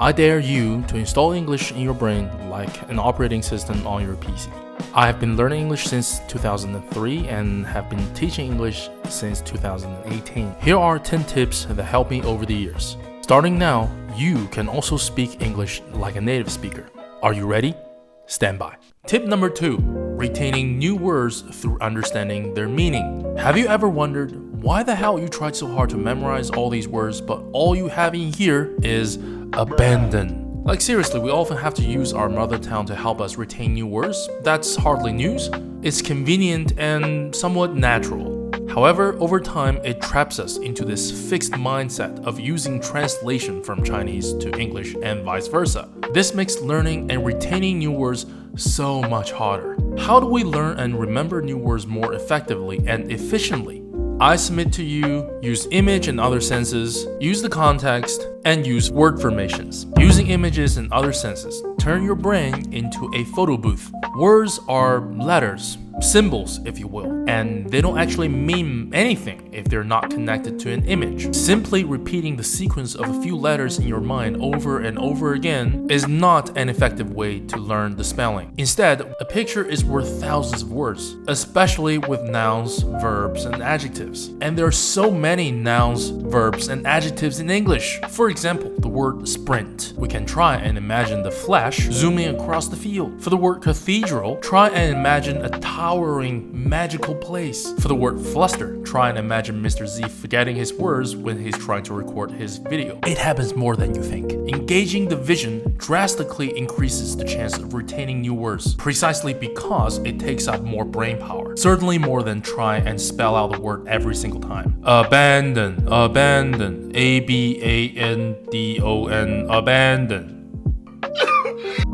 I dare you to install English in your brain like an operating system on your PC. I have been learning English since 2003 and have been teaching English since 2018. Here are 10 tips that helped me over the years. Starting now, you can also speak English like a native speaker. Are you ready? Stand by. Tip number 2, retaining new words through understanding their meaning. Have you ever wondered why the hell you tried so hard to memorize all these words, but all you have in here is abandon? Like seriously, we often have to use our mother tongue to help us retain new words. That's hardly news. It's convenient and somewhat natural. However, over time, it traps us into this fixed mindset of using translation from Chinese to English and vice versa. This makes learning and retaining new words so much harder. How do we learn and remember new words more effectively and efficiently? I submit to you, use image and other senses, use the context, and use word formations. Using images and other senses, turn your brain into a photo booth. Words are letters, symbols if you will, and they don't actually mean anything if they're not connected to an image. Simply repeating the sequence of a few letters in your mind over and over again is not an effective way to learn the spelling. Instead, a picture is worth thousands of words, especially with nouns, verbs, and adjectives. And there are so many nouns, verbs, and adjectives in English. For example, the word sprint. We can try and imagine the Flash zooming across the field. For the word cathedral, try and imagine a towering, magical place. For the word fluster, try and imagine Mr. Z forgetting his words when he's trying to record his video. It happens more than you think. Engaging the vision drastically increases the chance of retaining new words, precisely because it takes up more brain power. Certainly more than try and spell out the word every single time. Abandon, abandon, A-B-A-N-D-O-N, abandon.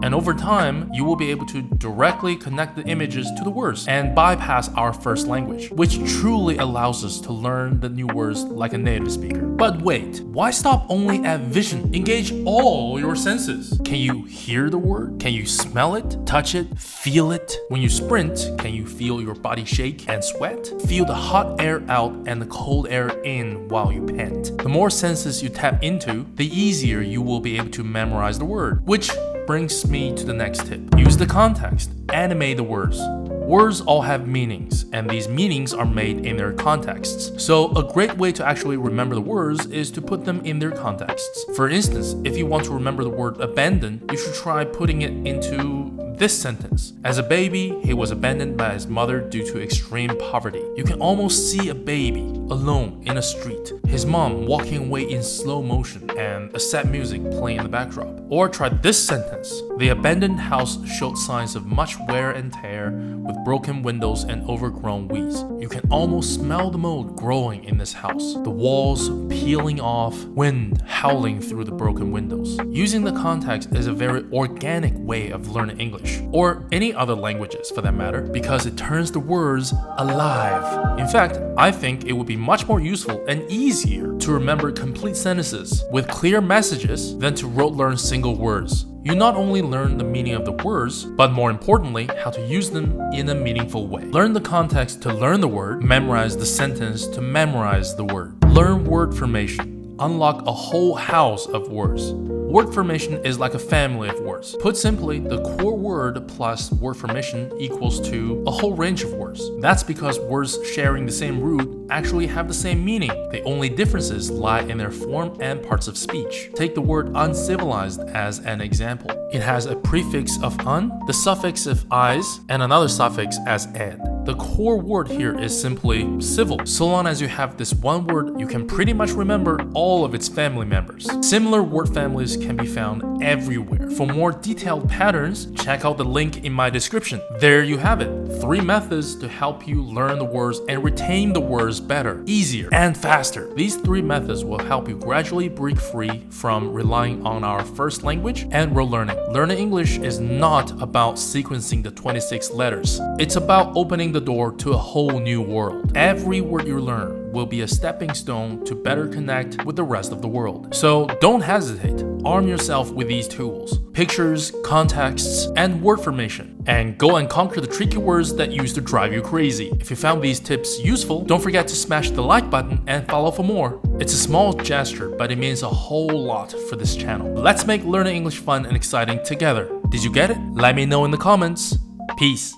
And over time, you will be able to directly connect the images to the words and bypass our first language, which truly allows us to learn the new words like a native speaker. But wait, why stop only at vision? Engage all your senses. Can you hear the word? Can you smell it, touch it, feel it? When you sprint, can you feel your body shake and sweat? Feel the hot air out and the cold air in while you pant. The more senses you tap into, the easier you will be able to memorize the word, which brings me to the next tip. Use the context. Animate the words. Words all have meanings, and these meanings are made in their contexts. So a great way to actually remember the words is to put them in their contexts. For instance, if you want to remember the word abandon, you should try putting it into this sentence. As a baby, he was abandoned by his mother due to extreme poverty. You can almost see a baby alone in a street, his mom walking away in slow motion, and a sad music playing in the backdrop. Or try this sentence. The abandoned house showed signs of much wear and tear, with broken windows and overgrown weeds. You can almost smell the mold growing in this house, the walls peeling off, wind howling through the broken windows. Using the context is a very organic way of learning English, or any other languages for that matter, because it turns the words alive. In fact, I think it would be much more useful and easier to remember complete sentences with clear messages than to rote learn single words. You not only learn the meaning of the words, but more importantly, how to use them in a meaningful way. Learn the context to learn the word, memorize the sentence to memorize the word. Learn word formation. Unlock a whole house of words. Word formation is like a family of words. Put simply, the core word plus word formation equals to a whole range of words. That's because words sharing the same root actually have the same meaning. The only differences lie in their form and parts of speech. Take the word uncivilized as an example. It has a prefix of un, the suffix of "-ize, and another suffix as "ed". The core word here is simply civil. So long as you have this one word, you can pretty much remember all of its family members. Similar word families can be found everywhere. For more detailed patterns, check out the link in my description. There you have it. 3 methods to help you learn the words and retain the words better, easier, and faster. These 3 methods will help you gradually break free from relying on our first language and rote learning. Learning English is not about sequencing the 26 letters. It's about opening the door to a whole new world. Every word you learn will be a stepping stone to better connect with the rest of the world. So don't hesitate. Arm yourself with these tools. pictures, contexts, and word formation. And go and conquer the tricky words that used to drive you crazy. If you found these tips useful, don't forget to smash the like button and follow for more. It's a small gesture, but it means a whole lot for this channel. Let's make learning English fun and exciting together. Did you get it? Let me know in the comments. Peace.